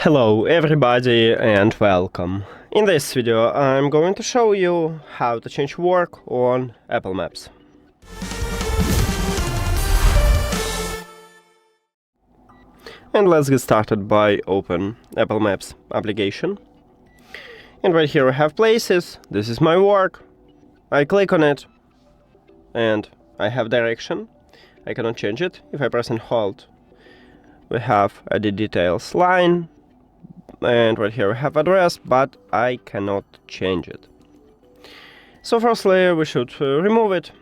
Hello everybody and welcome. In this video I'm going to show you how to change work on Apple Maps. And let's get started by open Apple Maps application. And right here we have places. This is my work. I click on it and I have direction. I cannot change it. If I press and hold, we have edit details line. And right here we have address, but I cannot change it. So firstly we should remove it,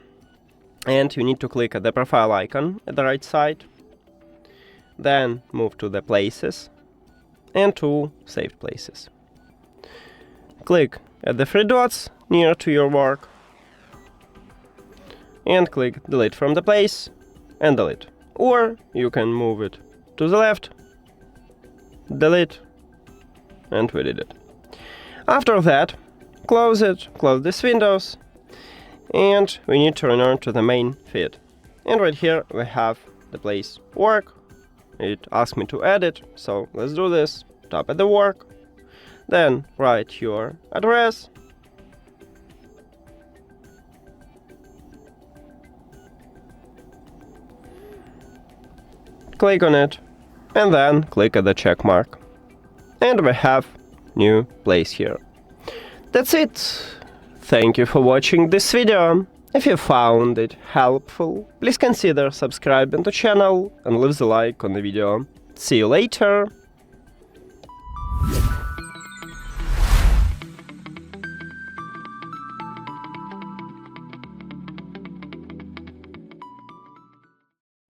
and you need to click at the profile icon at the right side, then move to the places and to saved places. Click at the three dots near to your work and click delete from the place and delete, or you can move it to the left, delete, and we did it. After that, close it, close these windows, and we need to return to the main feed. And right here we have the place work. It asks me to edit, so let's do this. Tap at the work, then write your address, click on it, and then click at the check mark. And we have new place here. That's it. Thank you for watching this video. If you found it helpful, please consider subscribing to the channel and leave the like on the video. See you later.